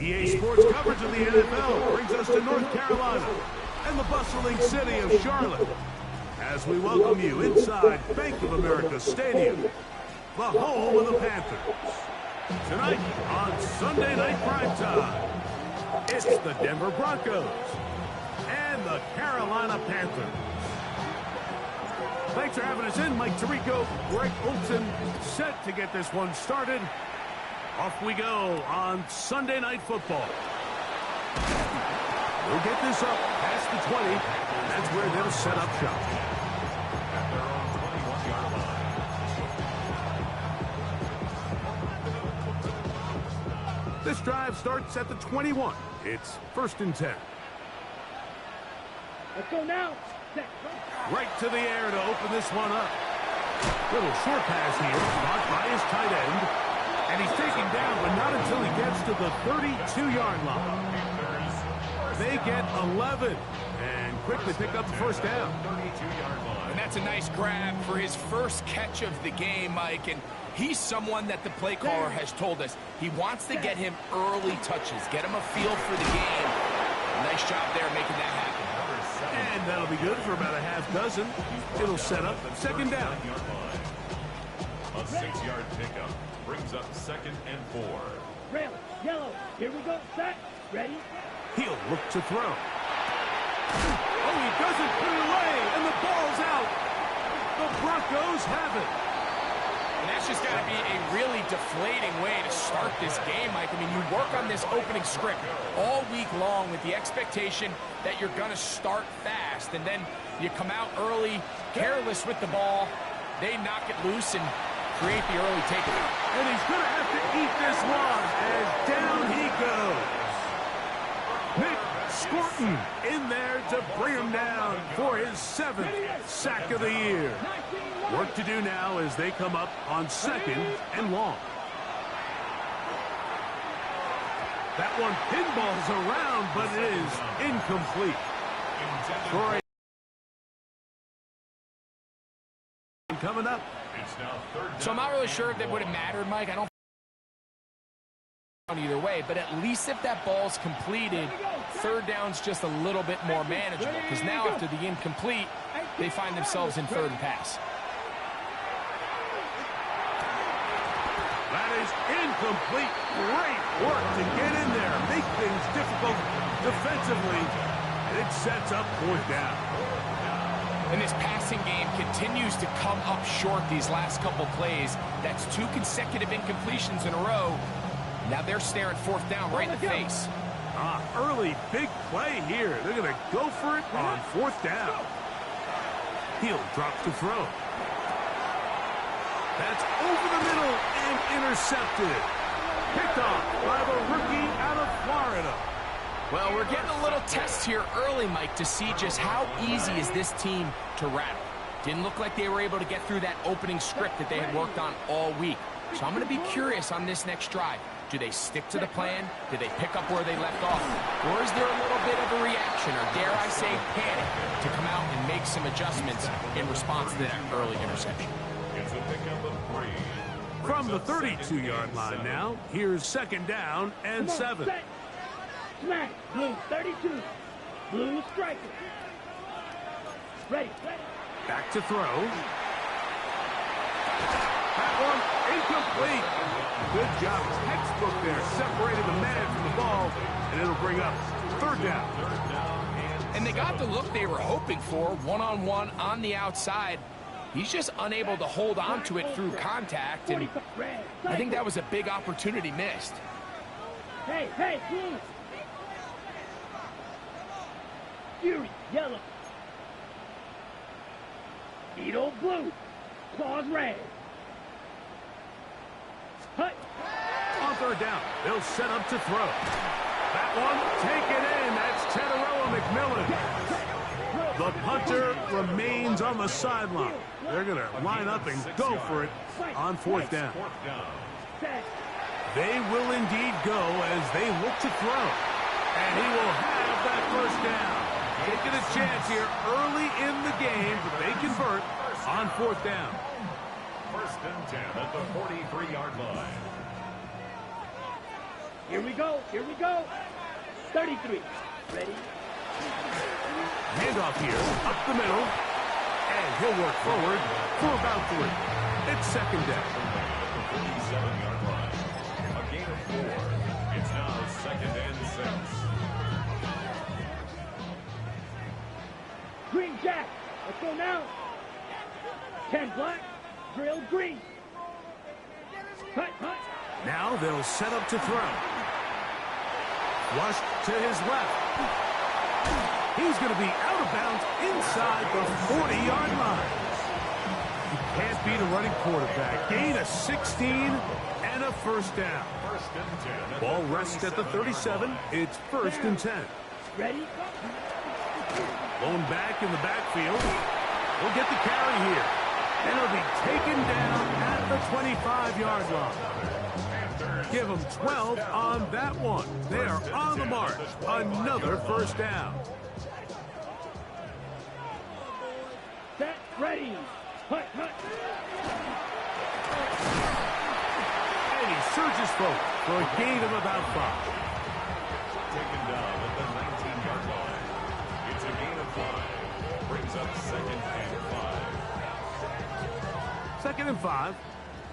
EA Sports coverage of the NFL brings us to North Carolina and the bustling city of Charlotte as we welcome you inside Bank of America Stadium, the home of the Panthers. Tonight on Sunday Night Primetime, it's the Denver Broncos and the Carolina Panthers. Thanks for having us in. Mike Tirico, Greg Olson, set to get this one started. Off we go on Sunday Night Football. We'll get this up past the 20. That's where they'll set up shop. At their own 21-yard line. This drive starts at the 21. It's 1st and 10. Let's go now. Right to the air to open this one up. Little short pass here, caught by his tight end. And he's taken down, but not until he gets to the 32-yard line. They get 11 and quickly pick up the first down. And that's a nice grab for his first catch of the game, Mike. And he's someone that the play caller has told us he wants to get him early touches, get him a feel for the game. Nice job there making that happen. And that'll be good for about a half dozen. It'll set up 2nd down. A 6-yard pickup brings up 2nd and 4. Red, yellow, here we go, set, ready? He'll look to throw. Oh, he doesn't put it away, and the ball's out. The Broncos have it. And that's just got to be a really deflating way to start this game, Mike. I mean, you work on this opening script all week long with the expectation that you're going to start fast, and then you come out early, careless with the ball. They knock it loose and create the early takeaway. And he's going to have to eat this one as down he goes. Nick Scorton in there to bring him down for his 7th sack of the year. Work to do now as they come up on 2nd and long. That one pinballs around, but it is incomplete. Troy coming up. So I'm not really sure if that would have mattered, Mike. I don't either way, but at least if that ball's completed, 3rd down's just a little bit more manageable, because now after the incomplete, they find themselves in 3rd and pass. That is incomplete. Great work to get in there, make things difficult defensively. It sets up 4th down. And this passing game continues to come up short these last couple plays. That's 2 consecutive incompletions in a row. Now they're staring 4th down right in the face. Early big play here. They're going to go for it on 4th down. He'll drop to throw. That's over the middle and intercepted. Picked off by the rookie out of Florida. Well, we're getting a little test here early, Mike, to see just how easy is this team to rattle. Didn't look like they were able to get through that opening script that they had worked on all week. So I'm going to be curious on this next drive. Do they stick to the plan? Do they pick up where they left off? Or is there a little bit of a reaction, or dare I say panic, to come out and make some adjustments in response to that early interception? It's a pickup of 3. From the 32-yard line now, here's 2nd down and 7. Smack, blue 32, blue striker. Ready. Back to throw. That one incomplete. Good job. Textbook there. Separated the man from the ball, and it'll bring up 3rd down. And they got the look they were hoping for, one-on-one on the outside. He's just unable to hold on to it through contact, and I think that was a big opportunity missed. Hey, blue. Fury, yellow. Beetle, blue. Claws, red. Hut. On 3rd down, they'll set up to throw. That one, taken in. That's Tyd McMillan. The punter remains on the sideline. They're going to line up and go for it on 4th down. They will indeed go as they look to throw. And he will have that 1st down. Taking a chance here early in the game, but they convert on 4th down. 1st and 10 at the 43-yard line. Here we go. Here we go. 33. Ready? Handoff here, up the middle, and he'll work forward for about 3. It's second down. 37-yard line. A gain of 4. It's now second and 6. Green Jack. Let's go now. 10 black. Drill green. Cut, cut. Now they'll set up to throw. Flushed to his left. He's going to be out of bounds inside the 40-yard line. You can't beat a running quarterback. Gain of 16 and a first down. First and 10. Ball rests at the 37. It's first and 10. Ready? Blown back in the backfield. We'll get the carry here. And he'll be taken down at the 25-yard line. Give them 12 on that one. They are on the march. Another first down. Set. Ready. Cut, cut. And he surges forward for a gain of about 5. Taken down at the 19-yard line. It's a gain of 5. Brings up second and 5. Second and 5.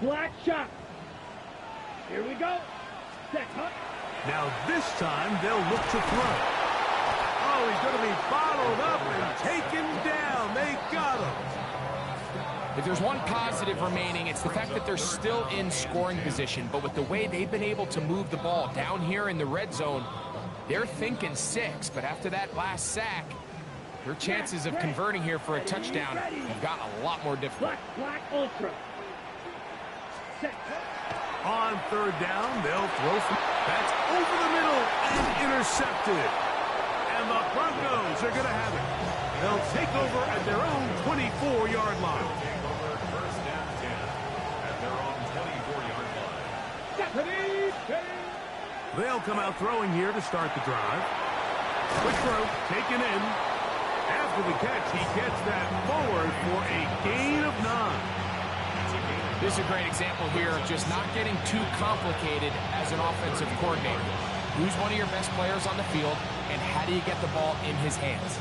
Black shot. Here we go. Set, cut. Now this time they'll look to throw. Oh, he's going to be bottled up and taken down. They got him. If there's one positive remaining, it's the fact that they're still in scoring position. But with the way they've been able to move the ball down here in the red zone, they're thinking 6. But after that last sack, their chances of converting here for a touchdown have gotten a lot more difficult. Black ultra. Set. On third down, they'll throw from... That's over the middle and intercepted. And the Broncos are going to have it. They'll take over at their own 24-yard line. Take over first and 10 at their own 24-yard line. They'll come out throwing here to start the drive. Quick throw, taken in. After the catch, he gets that forward for a gain of 9. This is a great example here of just not getting too complicated as an offensive coordinator. Who's one of your best players on the field, and how do you get the ball in his hands?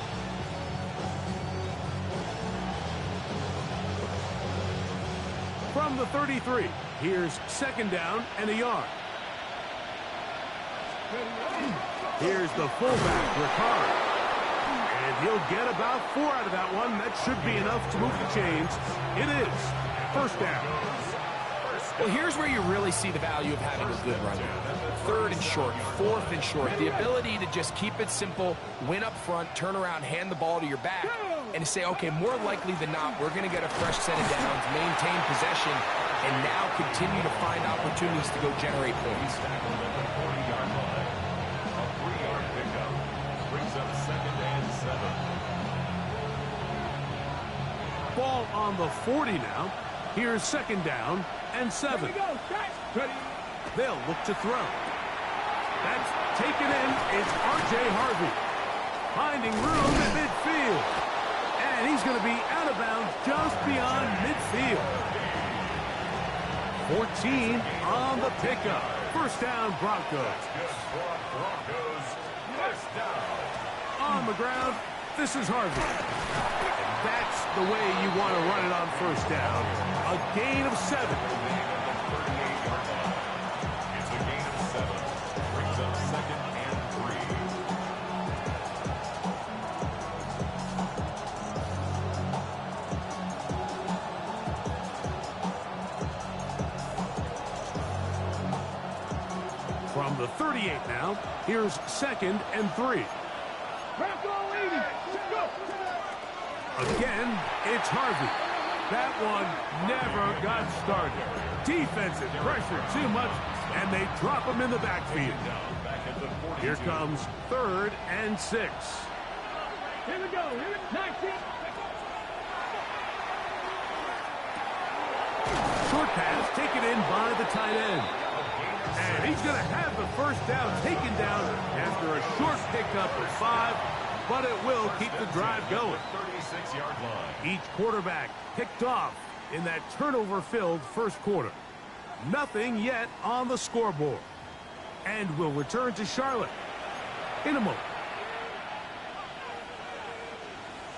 From the 33, here's second down and a yard. Here's the fullback, Ricard. And he'll get about 4 out of that one. That should be enough to move the chains. It is. First down. Well, here's where you really see the value of having a good run. Third and short, fourth and short. The ability to just keep it simple, win up front, turn around, hand the ball to your back, and to say, okay, more likely than not, we're going to get a fresh set of downs, maintain possession, and now continue to find opportunities to go generate points. A 3-yard pickup brings up second and 7. Ball on the 40 now. Here's second down and 7. Here we go. Set. Ready. They'll look to throw. That's taken in. It's R.J. Harvey. Finding room at midfield. And he's going to be out of bounds just beyond midfield. 14 on the pickup. First down, Broncos. Broncos, first down. On the ground, this is Harvey. And that's the way you want to run it on first down. A gain of 7. It's a gain of 7. Brings up second and 3. From the 38 now, here's second and 3. Again, it's Harvey. That one never got started. Defensive pressure too much, and they drop him in the backfield. Here comes third and 6. Here we go. Here we go. 19. Short pass taken in by the tight end. And he's going to have the first down taken down after a short pickup of 5, but it will keep the drive going. 36-yard line. Each quarterback picked off in that turnover-filled first quarter. Nothing yet on the scoreboard. And will return to Charlotte in a moment.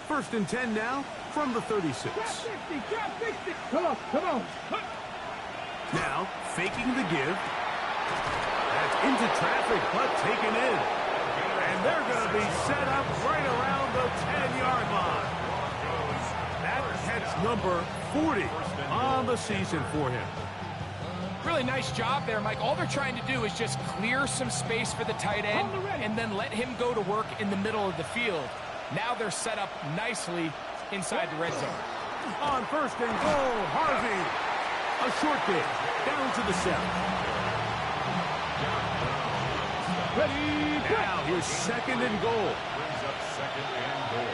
1st and 10 now from the 36. Come on, come on. Now, faking the give. That's into traffic, but taken in. And they're going to be set up right around the 10-yard line. That's catch number 40 on the season for him. Really nice job there, Mike. All they're trying to do is just clear some space for the tight end and then let him go to work in the middle of the field. Now they're set up nicely inside the red zone. On 1st and goal, Harvey. A short kick down to the 7. Ready, now here's 2nd and goal. Brings up 2nd and goal.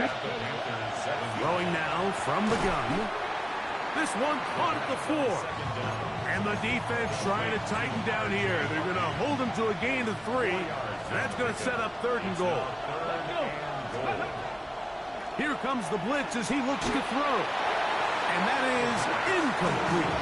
At the Panthers 7. Throwing now from the gun. This one caught at the 4. And the defense trying to tighten down here. They're going to hold him to a gain of 3. That's going to set up 3rd and goal. Here comes the blitz as he looks to throw. And that is incomplete.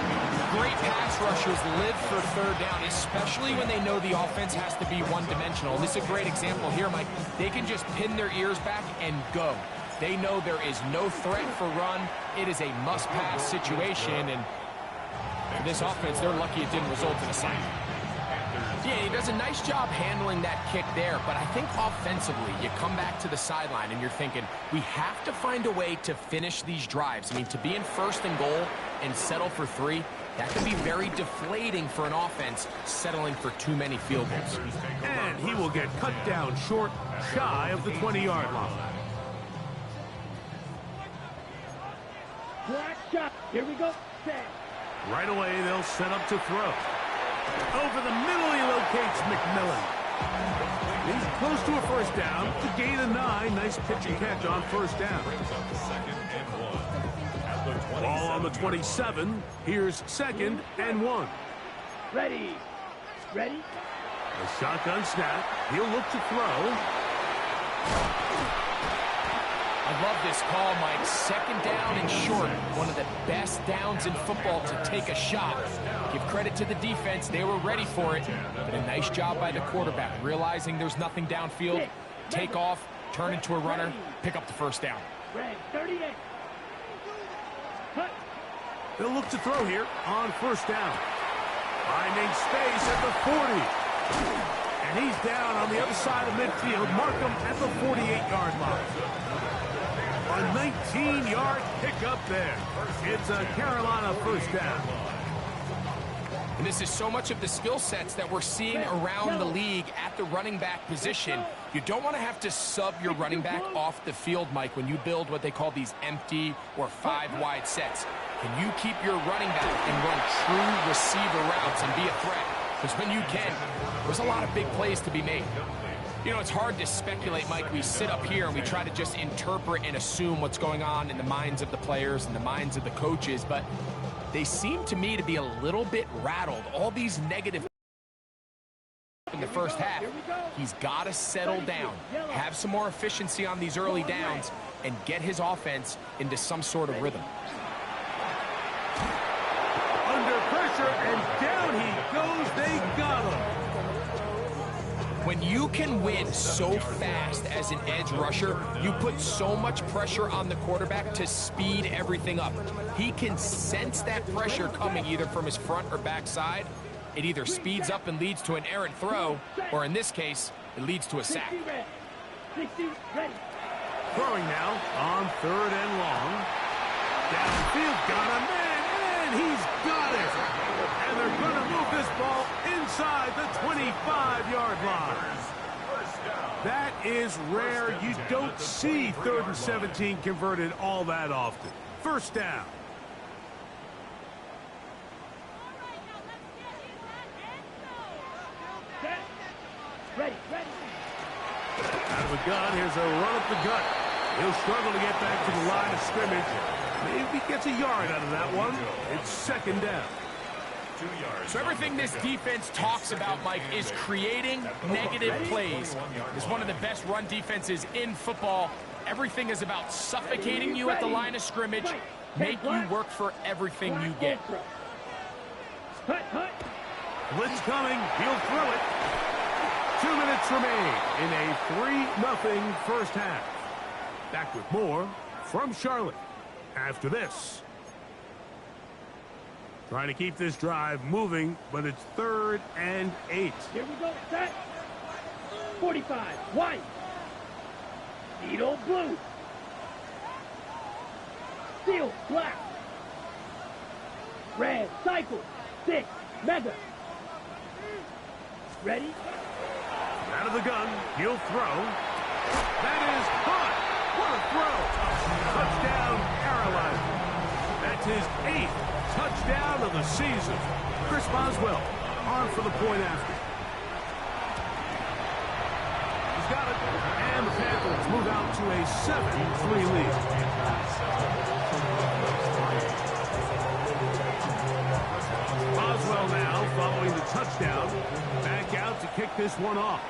Great pass rushers live for 3rd down, especially when they know the offense has to be one-dimensional. And this is a great example here, Mike. They can just pin their ears back and go. They know there is no threat for run. It is a must-pass situation, and for this offense, they're lucky it didn't result in a sack. Yeah, he does a nice job handling that kick there, but I think offensively, you come back to the sideline and you're thinking, we have to find a way to finish these drives. I mean, to be in 1st and goal and settle for 3, that can be very deflating for an offense settling for too many field goals. And he will get cut down short, shy of the 20-yard line. Black shot. Here we go. Set. Right away, they'll set up to throw. Over the middle, he locates McMillan. He's close to a 1st down. The gain of 9. Nice pitch and catch on 1st down. Brings up 2nd and 1. At the 27. Ball on the 27. Here's 2nd and 1. Ready. Ready. A shotgun snap. He'll look to throw. I love this call, Mike. 2nd down and short. One of the best downs in football to take a shot. Give credit to the defense. They were ready for it. But a nice job by the quarterback, realizing there's nothing downfield. Take off, turn into a runner, pick up the 1st down. Red 38. Cut. They'll look to throw here on 1st down. Finding space at the 40. And he's down on the other side of midfield. Mark him at the 48-yard line. A 19-yard pickup there. It's a Carolina 1st down. And this is so much of the skill sets that we're seeing around the league at the running back position. You don't want to have to sub your running back off the field, Mike, when you build what they call these empty or 5-wide sets. Can you keep your running back and run true receiver routes and be a threat? Because when you can, there's a lot of big plays to be made. You know, it's hard to speculate, Mike. We sit up here and we try to just interpret and assume what's going on in the minds of the players and the minds of the coaches, but they seem to me to be a little bit rattled. All these negative in the 1st half. He's got to settle down, have some more efficiency on these early downs, and get his offense into some sort of rhythm. Under pressure, and down he goes. They got him. When you can win so fast as an edge rusher, you put so much pressure on the quarterback to speed everything up. He can sense that pressure coming either from his front or back side. It either speeds up and leads to an errant throw, or in this case, it leads to a sack. Throwing now on 3rd and long. Downfield, got a man, and he's got it. And they're going to move this ball inside the 25-yard line. That is rare. You don't see 3rd and 17 converted all that often. 1st down. Ready, ready. Out of the gun, here's a run up the gut. He'll struggle to get back to the line of scrimmage. Maybe he gets a yard out of that one. It's 2nd down. 2 yards. So everything this defense talks about, Mike, is creating negative plays. It's one of the best run defenses in football. Everything is about suffocating you at the line of scrimmage, make you work for everything you get. Blitz coming. He'll throw it. 2 minutes remain in a 3-0 first half. Back with more from Charlotte after this. Trying to keep this drive moving, but it's 3rd and 8. Here we go. Set. 45. White. Needle blue. Steel black. Red cycle. 6. Mega. Ready? Out of the gun. He'll throw. That is caught. What a throw. Touchdown, Carolina. That's his 8th touchdown of the season. Chris Boswell on for the point after. He's got it. And the Panthers move out to a 7-3 lead. Boswell now following the touchdown. Back out to kick this one off.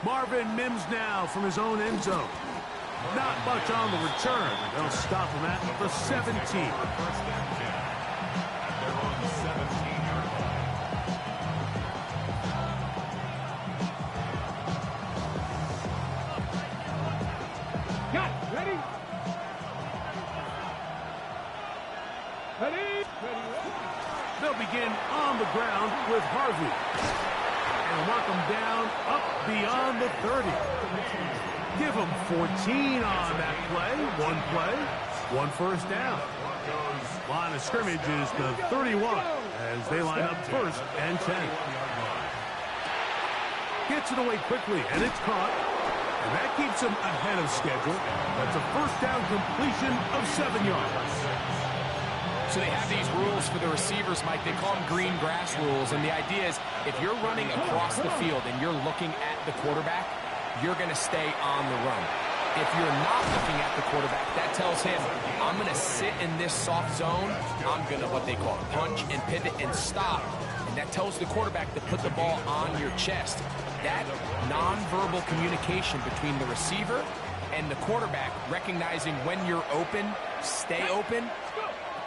Marvin Mims now from his own end zone. Not much on the return. They'll stop him at the 17. Got it. Ready? Ready? They'll begin on the ground with Harvey. And mark him down up beyond the 30. Give him 14 on that play. One first down. Line of scrimmage is the 31 as they line up 1st and 10. Gets it away quickly, and it's caught. And that keeps him ahead of schedule. That's a first down completion of 7 yards. So they have these rules for the receivers, Mike. They call them green grass rules. And the idea is if you're running across the field and you're looking at the quarterback, you're going to stay on the run. If you're not looking at the quarterback, that tells him, I'm going to sit in this soft zone. I'm going to, what they call, punch and pivot and stop. And that tells the quarterback to put the ball on your chest. That nonverbal communication between the receiver and the quarterback, recognizing when you're open, stay open,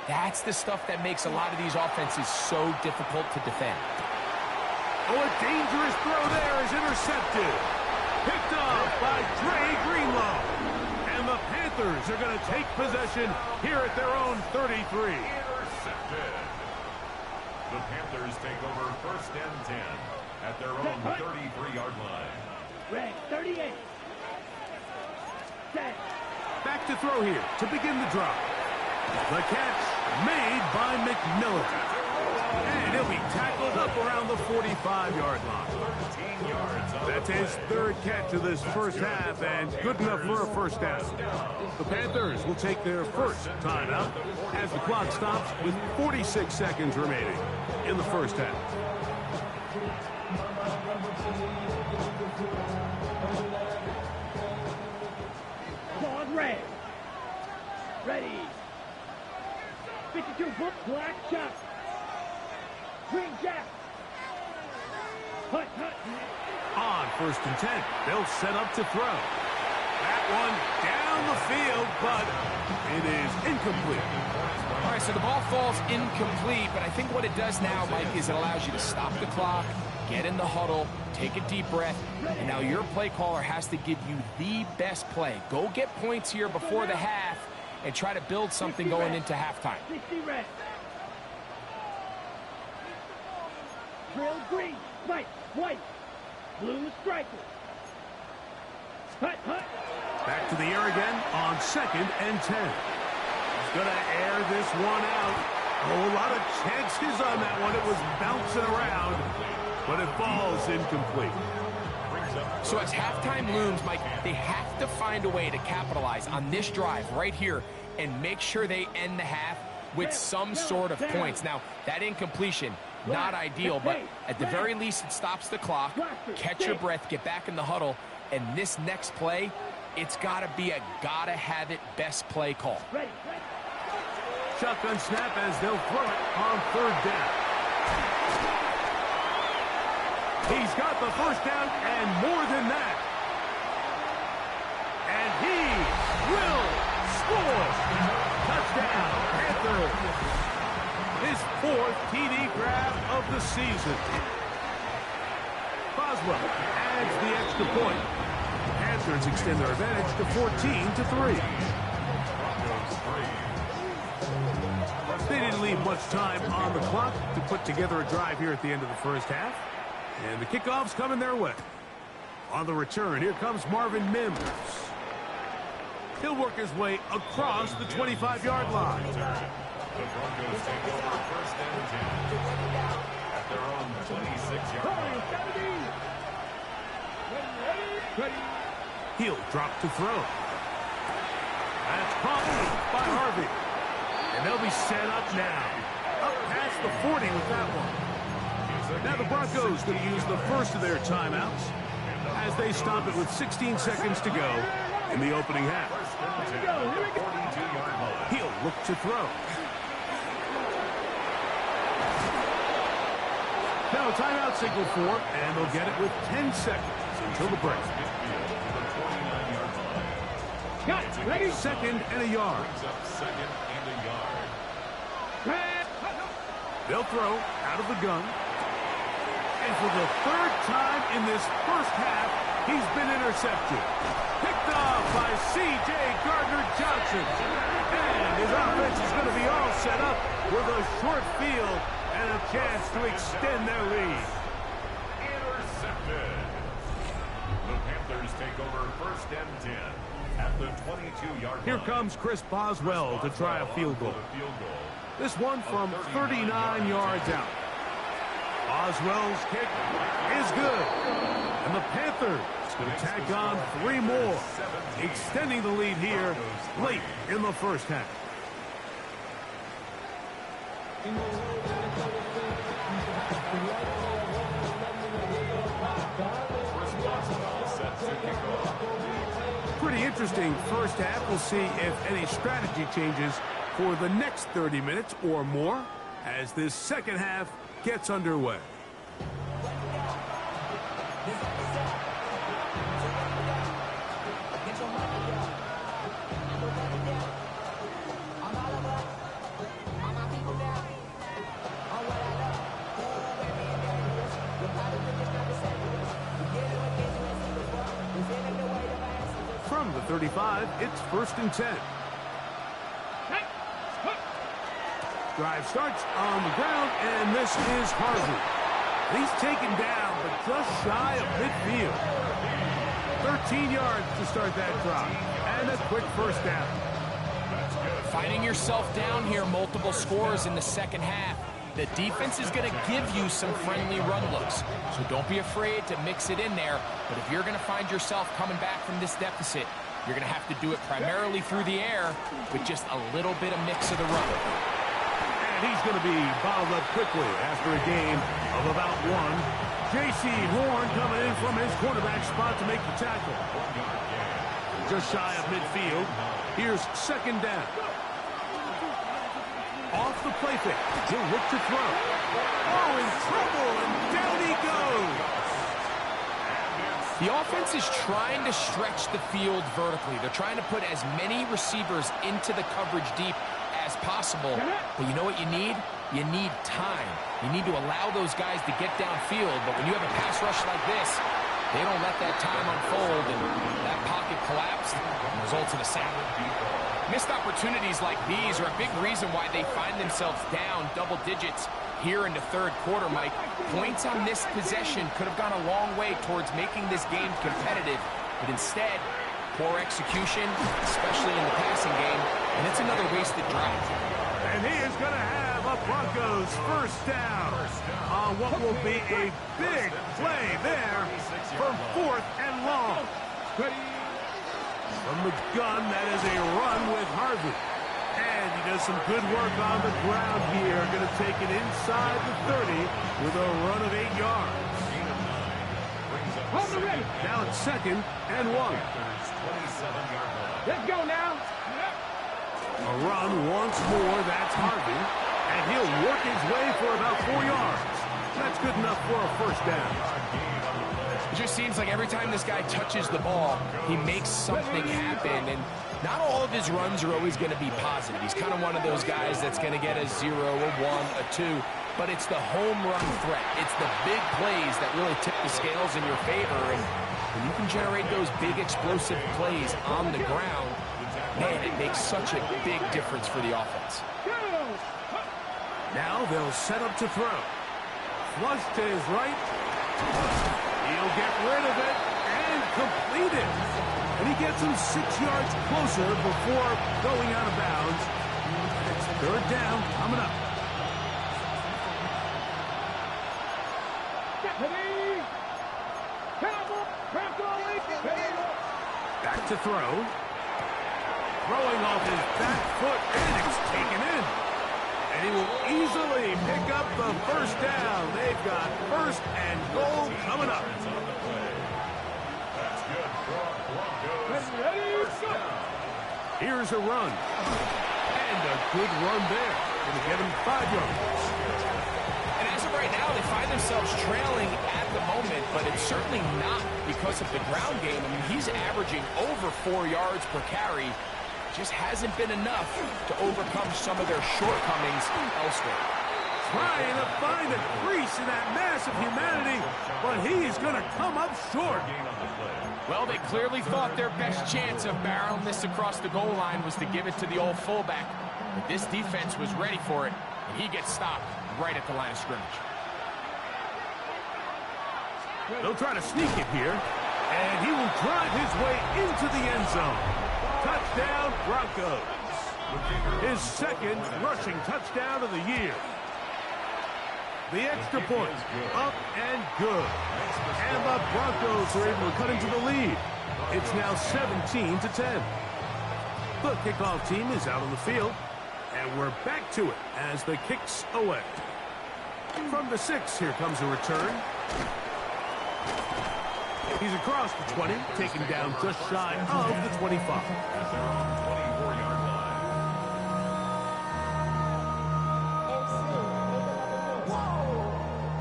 that's the stuff that makes a lot of these offenses so difficult to defend. Oh, a dangerous throw there is intercepted. Picked off by Dre Greenlow. And the Panthers are going to take possession here at their own 33. Intercepted. The Panthers take over 1st and 10 at their own 33-yard line. Red 38. Set. Back to throw here to begin the drive. The catch made by McMillan. And he'll be tackled up around the 45-yard line. 13 yards on That's his 3rd catch of this first half, and good enough for a first down. The Panthers will take their first timeout as the clock stops with 46 seconds remaining in the first half. Claude red. Ready. 52 foot black shot. Green jack. Hut. On 1st and 10, they'll set up to throw. That one down the field, but it is incomplete. All right, so the ball falls incomplete, but I think what it does now, Mike, is it allows you to stop the clock, get in the huddle, take a deep breath, and now your play caller has to give you the best play. Go get points here before the half and try to build something going into halftime. 60 red. Drill green, white, blue striker. Hut. Back to the air again on 2nd and 10. He's going to air this one out. Oh, a lot of chances on that one. It was bouncing around, but it falls incomplete. So as halftime looms, Mike, they have to find a way to capitalize on this drive right here and make sure they end the half with some sort of points. Now, that incompletion, not ideal, but at the very least, it stops the clock. Catch your breath, get back in the huddle, and this next play, it's got to be a gotta-have-it best play call. Shotgun snap as they'll throw it on 3rd down. He's got the first down and more than that. And he will score. Touchdown, Panthers. His fourth TD grab of the season. Boswell adds the extra point. The Panthers extend their advantage to 14-3. They didn't leave much time on the clock to put together a drive here at the end of the first half. And the kickoff's coming their way. On the return, here comes Marvin Mims. He'll work his way across the 25-yard line. The Broncos take over first and 10 at their own 26-yard line. He'll drop to throw. That's caught by Harvey. And they'll be set up now. Up past the 40 with that one. Now the Broncos going to use the first of their timeouts as they stop it with 16 seconds to go in the opening half. He'll look to throw. Now a timeout signal for, and they'll get it with 10 seconds until the break. Got it. Ready? Second and a yard. They'll throw out of the gun. And for the third time in this first half, he's been intercepted. Picked off by C.J. Gardner-Johnson. And his offense is going to be all set up with a short field and a chance to extend their lead. Intercepted. The Panthers take over first and 10 at the 22-yard line. Here comes Chris Boswell to try a field goal. This one from 39 yards out. Boswell's kick is good. And the Panthers going to tack on 3 more, extending the lead here late in the first half. Pretty interesting first half. We'll see if any strategy changes for the next 30 minutes or more as this second half gets underway. From the 35, it's first and 10. Drive starts on the ground, and this is Harvey. He's taken down, but just shy of midfield. 13 yards to start that drive, and a quick first down. Finding yourself down here, multiple scores in the second half. The defense is going to give you some friendly run looks, so don't be afraid to mix it in there. But if you're going to find yourself coming back from this deficit, you're going to have to do it primarily through the air with just a little bit of mix of the run. He's going to be bottled up quickly after a gain of about 1. J.C. Horn coming in from his quarterback spot to make the tackle. Just shy of midfield. Here's second down. Off the play fake. He'll look to throw. Oh, in trouble, and down he goes. The offense is trying to stretch the field vertically. They're trying to put as many receivers into the coverage deep as possible. But you know what you need? You need time. You need to allow those guys to get downfield. But when you have a pass rush like this, they don't let that time unfold, and that pocket collapsed and results in a sack. Missed opportunities like these are a big reason why they find themselves down double digits here in the third quarter, Mike. Points on this possession could have gone a long way towards making this game competitive, but instead, poor execution, especially in the passing game, and it's another wasted drive. And he is going to have a Broncos first down on what will be a big play there for 4th and long. From the gun, that is a run with Harvey. And he does some good work on the ground here. Going to take it inside the 30 with a run of 8 yards. Now it's second and 1. Let's go now. A run once more, that's Harvey. And he'll work his way for about 4 yards. That's good enough for a first down. It just seems like every time this guy touches the ball, he makes something happen, and not all of his runs are always going to be positive. He's kind of one of those guys that's going to get a 0, a 1, a 2, but it's the home run threat. It's the big plays that really tip the scales in your favor, and when you can generate those big explosive plays on the ground, man, it makes such a big difference for the offense. Now they'll set up to throw. Flush to his right. He'll get rid of it and complete it. And he gets him 6 yards closer before going out of bounds. It's third down coming up. Back to throw. Throwing off his back foot, and it's taken in. And he will easily pick up the first down. They've got first and goal coming up. Here's a run. And a good run there. Going to get him 5 yards. And as of right now, they find themselves trailing at the moment, but it's certainly not because of the ground game. I mean, he's averaging over 4 yards per carry. Just hasn't been enough to overcome some of their shortcomings elsewhere. Trying to find a crease in that mass of humanity, but he is going to come up short. Well, they clearly thought their best chance of barreling this across the goal line was to give it to the old fullback. But this defense was ready for it, and he gets stopped right at the line of scrimmage. They'll try to sneak it here, and he will drive his way into the end zone. Touchdown, Broncos. His second rushing touchdown of the year. The extra point, up and good. And the Broncos are able to cut into the lead. It's now 17-10. The kickoff team is out on the field, and we're back to it as the kick's away. From the 6, here comes a return. He's across the 20, taken down just shy of the 25.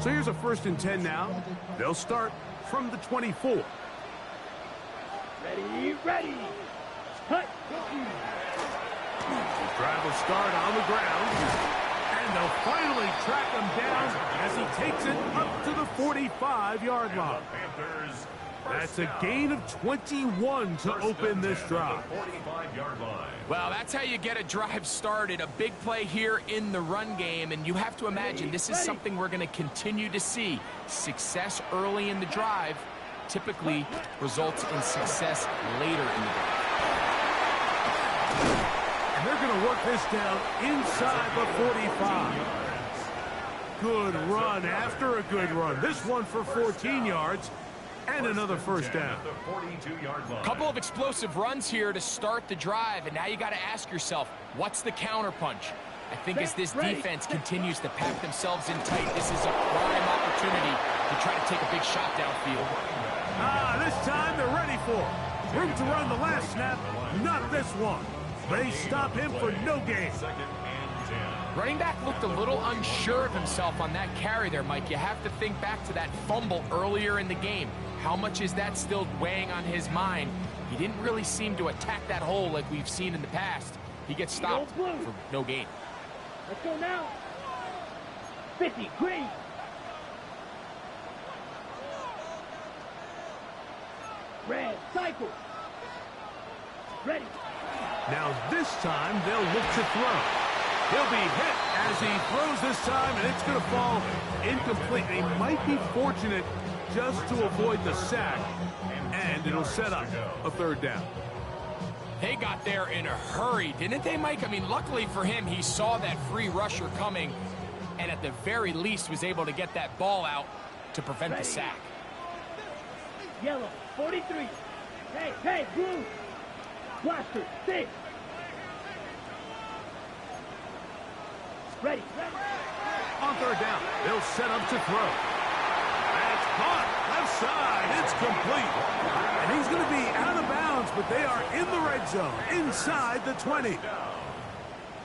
So here's a 1st and 10 now. They'll start from the 24. Ready. Cut. Drive will start on the ground. And they'll finally track him down as he takes it up to the 45-yard line. That's a gain of 21 to open this drive. Well, that's how you get a drive started. A big play here in the run game, and you have to imagine this is something we're going to continue to see. Success early in the drive typically results in success later in the drive. And they're going to work this down inside the 45. Good run after a good run. This one for 14 yards. And another first down. Couple of explosive runs here to start the drive, and now you got to ask yourself, what's the counterpunch? I think as this defense continues to pack themselves in tight, this is a prime opportunity to try to take a big shot downfield. This time they're ready for it. Room to run the last snap, not this one. They stop him for no gain. Running back looked a little unsure of himself on that carry there, Mike. You have to think back to that fumble earlier in the game. How much is that still weighing on his mind? He didn't really seem to attack that hole like we've seen in the past. He gets stopped for no gain. Let's go now. 50, green. Red, cycle. Ready. Now this time they'll look to throw. He'll be hit as he throws this time, and it's going to fall incomplete. They might be fortunate just to avoid the sack, and it'll set up a 3rd down. They got there in a hurry, didn't they, Mike? I mean, luckily for him, he saw that free rusher coming, and at the very least was able to get that ball out to prevent the sack. Yellow, 43. Hey, blue. Blaster, 6. Ready. On 3rd down, they'll set up to throw. That's caught. Left side. It's complete. And he's going to be out of bounds, but they are in the red zone, inside the 20.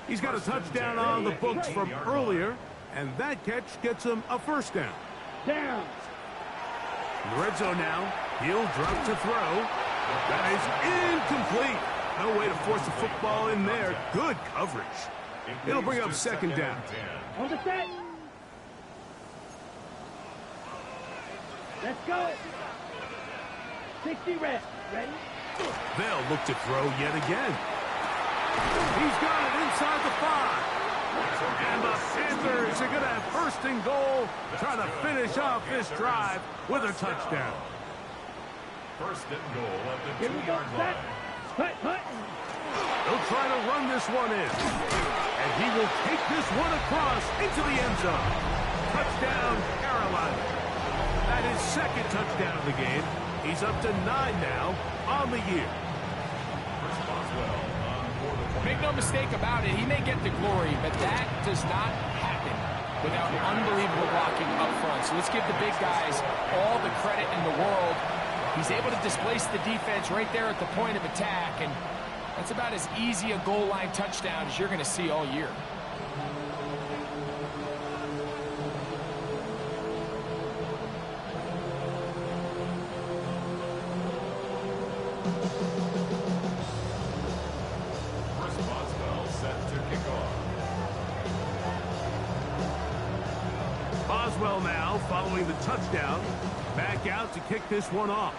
He's got a touchdown on the books from earlier, And that catch gets him a first down. Down. In the red zone now. He'll drop to throw. That is incomplete. No way to force the football in there. Good coverage. It'll bring up second down. On the set. Let's go. 60 reps. Ready? They'll look to throw yet again. He's got it inside the 5. And the Panthers are going to have first and goal, trying to finish off this drive with a touchdown. First and goal at the Here we go. 2-yard Set. line. Hut. He'll try to run this one in. And he will take this one across into the end zone. Touchdown, Carolina. That is second touchdown of the game. He's up to 9 now on the year. Chris Boswell on for the point. Make no mistake about it, he may get the glory, but that does not happen without unbelievable blocking up front. So let's give the big guys all the credit in the world. He's able to displace the defense right there at the point of attack, and that's about as easy a goal line touchdown as you're going to see all year. Chris Boswell set to kick off. Boswell now following the touchdown. Back out to kick this one off.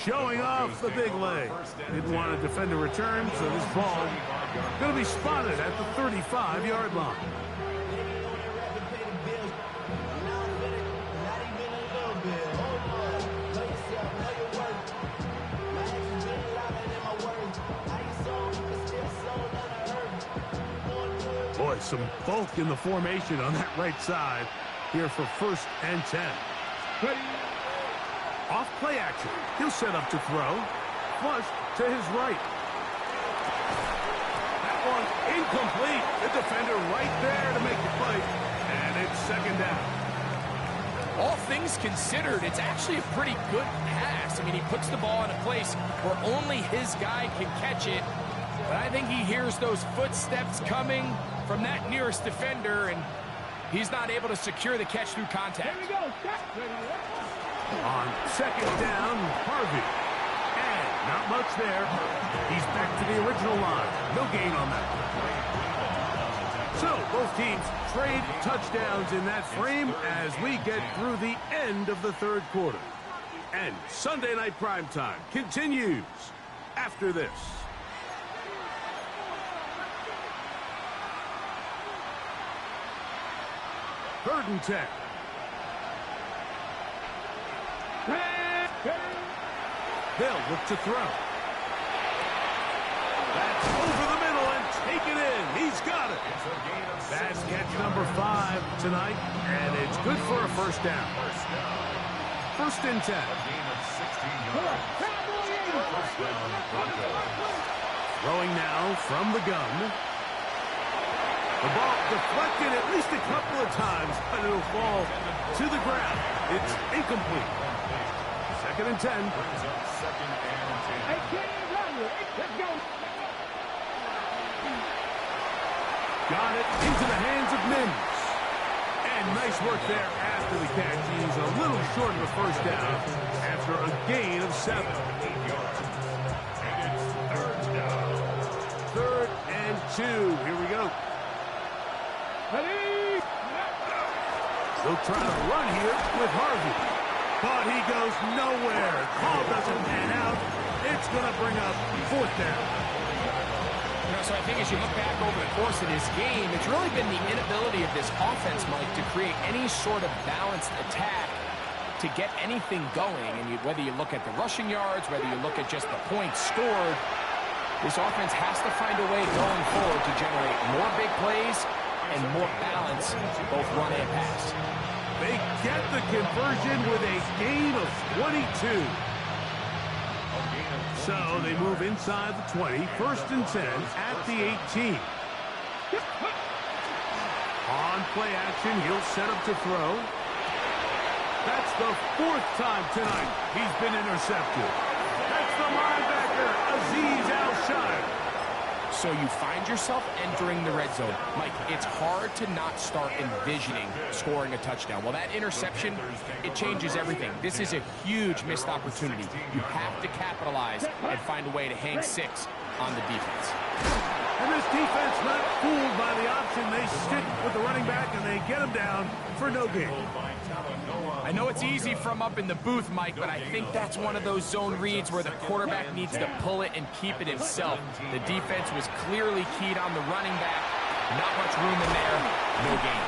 Showing off the big leg. Didn't want to defend a return, so this ball going to be spotted at the 35-yard line. Boy, some bulk in the formation on that right side here for first and 10. Off play action. He'll set up to throw. Flush to his right. That one incomplete. The defender right there to make the play. And it's second down. All things considered, it's actually a pretty good pass. I mean, he puts the ball in a place where only his guy can catch it. But I think he hears those footsteps coming from that nearest defender, and he's not able to secure the catch through contact. Here we go. On second down, Harvey. And not much there. He's back to the original line. No gain on that. So both teams trade touchdowns in that frame as we get through the end of the third quarter. And Sunday Night Primetime continues after this. Third and 10. They'll look to throw. That's over the middle and take it in. He's got it. That's catch number 5 tonight, and it's good for a first down. First and 10. Throwing now from the gun. The ball deflected at least a couple of times, but it'll fall to the ground. It's incomplete. Second and 10. Let's go. Got it into the hands of Mims. And nice work there after the catch. He's a little short of a first down after a gain of 7. Third and 2. Here we go. They'll try to run here with Harvey. But he goes nowhere. Call doesn't pan out. It's going to bring up fourth down. So I think as you look back over the course of this game, it's really been the inability of this offense, Mike, to create any sort of balanced attack to get anything going. And whether you look at the rushing yards, whether you look at just the points scored, this offense has to find a way going forward to generate more big plays and more balance, both run and pass. They get the conversion with a gain of 22. So they move inside the 20, first and 10 at the 18. On play action, he'll set up to throw. That's the 4th time tonight he's been intercepted. That's the linebacker, Azeez Al-Shire. So you find yourself entering the red zone. Mike, it's hard to not start envisioning scoring a touchdown. Well, that interception, it changes everything. This is a huge missed opportunity. You have to capitalize and find a way to hang 6 on the defense. And this defense not fooled by the option. They stick with the running back and they get him down for no gain. I know it's easy from up in the booth, Mike, but I think that's one of those zone reads where the quarterback needs to pull it and keep it himself. The defense was clearly keyed on the running back. Not much room in there. No gain.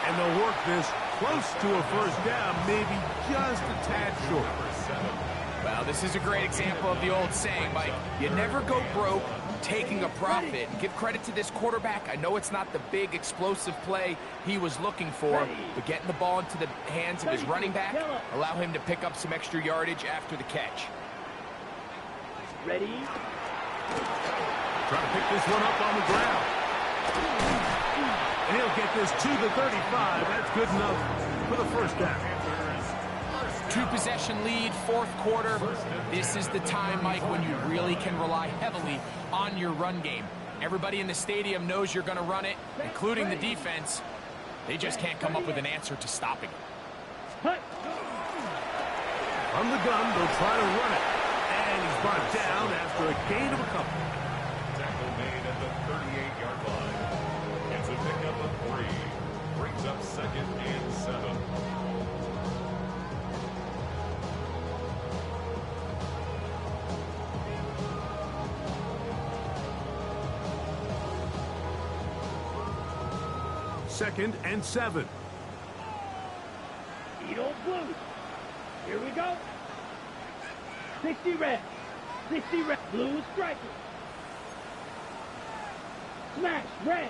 And they'll work this close to a first down, maybe just a tad short. Well, this is a great example of the old saying, Mike. You never go broke taking a profit. Give credit to this quarterback. I know it's not the big explosive play he was looking for, but getting the ball into the hands of his running back, allow him to pick up some extra yardage after the catch. Ready? Trying to pick this one up on the ground. And he'll get this to the 35. That's good enough for the first down. 2-possession lead, 4th quarter. This is the time, Mike, when you really can rely heavily on your run game. Everybody in the stadium knows you're going to run it, including the defense. They just can't come up with an answer to stopping it. From the gun, they'll try to run it. And he's brought down after a gain of a couple. Tackle made at the 38-yard line. It's a pickup of 3. Brings up 2nd and 7. Second and 7. Tjd Og Blue. Here we go. 60 red. 60 red. Blue striker. Smash red.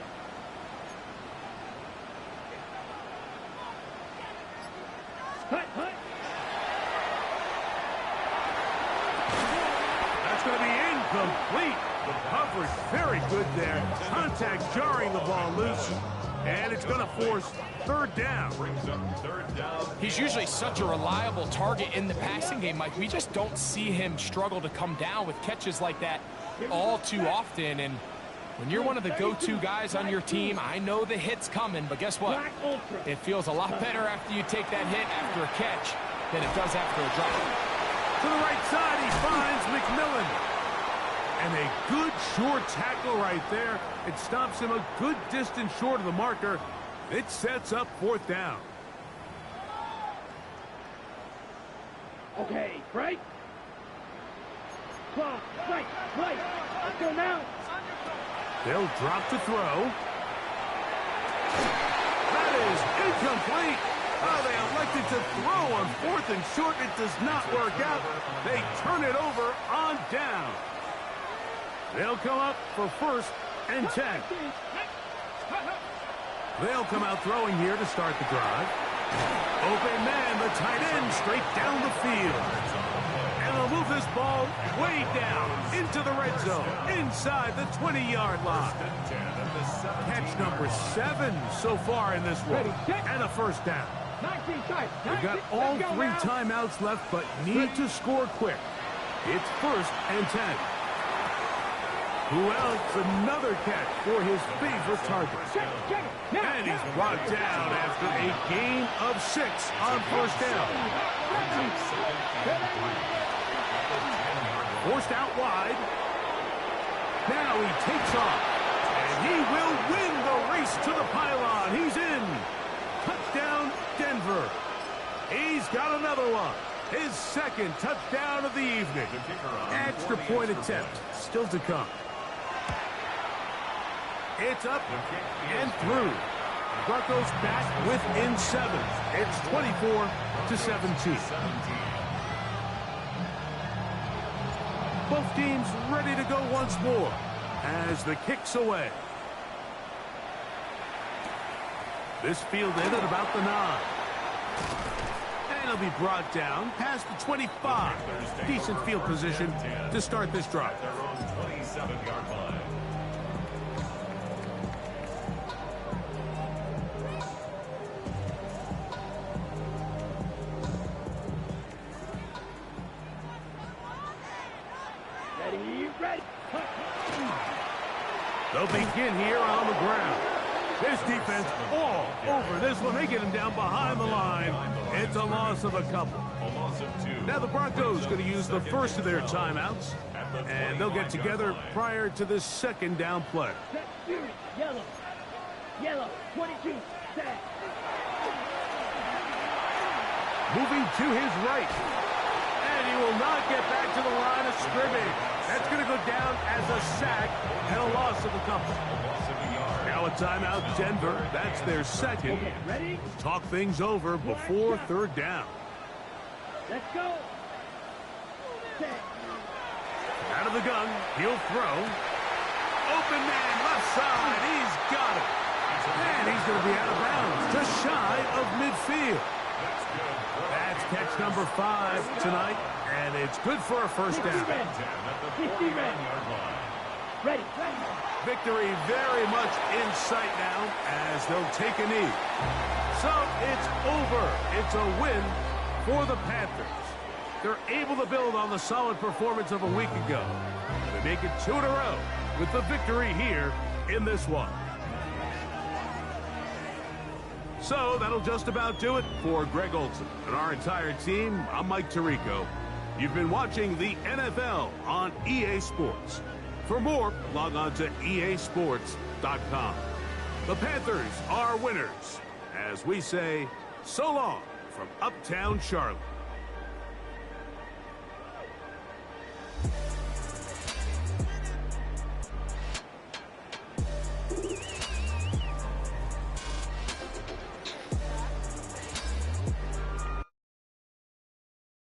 Hut, hut. That's going to be incomplete. The coverage very good there. Contact jarring the ball loose. And it's going to force 3rd down. He's usually such a reliable target in the passing game, Mike. We just don't see him struggle to come down with catches like that all too often. And when you're one of the go-to guys on your team, I know the hit's coming, but guess what? It feels a lot better after you take that hit after a catch than it does after a drop. To the right side, he finds McMillan. And a good short tackle right there. It stops him a good distance short of the marker. It sets up 4th down. Okay, right. Clock, right. Let's go now. They'll drop to throw. That is incomplete. Oh, they elected to throw on 4th and short. It does not work out. They turn it over on down. They'll come up for 1st and 10. They'll come out throwing here to start the drive. Open man, the tight end, straight down the field. And they'll move this ball way down into the red zone, inside the 20-yard line. Catch number 7 so far in this one, and a first down. They've got all 3 timeouts left, but need to score quick. It's 1st and 10. Who else? Another catch for his favorite target. And he's brought down after a gain of 6 on 1st down. Forced out wide. Now he takes off. And he will win the race to the pylon. He's in. Touchdown, Denver. He's got another one. His 2nd touchdown of the evening. Extra point attempt still to come. It's up and through. Broncos back within 7. It's 24-17. Both teams ready to go once more as the kick's away. This fielded at about the 9. And he'll be brought down past the 25. Decent field position to start this drive. 27-yard line. They'll begin here on the ground. This defense all over this one. They get him down behind the line. It's a loss of a couple. A loss of 2. Now the Broncos going to use the first of their timeouts, and they'll get together prior to the second down play. Set, Fury, yellow. Yellow, 22, set. Moving to his right. And he will not get back to the line of scrimmage. That's going to go down as a sack and a loss of a couple. Now a timeout, Denver. That's their second. Okay, ready? Talk things over before third down. Let's go. Set. Out of the gun, he'll throw. Open man, left side. He's got it. And he's going to be out of bounds, just shy of midfield. That's catch number 5 tonight, and it's good for a first down. 50 red. Ready. Victory very much in sight now as they'll take a knee. So it's over. It's a win for the Panthers. They're able to build on the solid performance of a week ago. They make it 2 in a row with the victory here in this one. So that'll just about do it for Greg Olson and our entire team. I'm Mike Tirico. You've been watching the NFL on EA Sports. For more, log on to easports.com. The Panthers are winners. As we say, so long from Uptown Charlotte.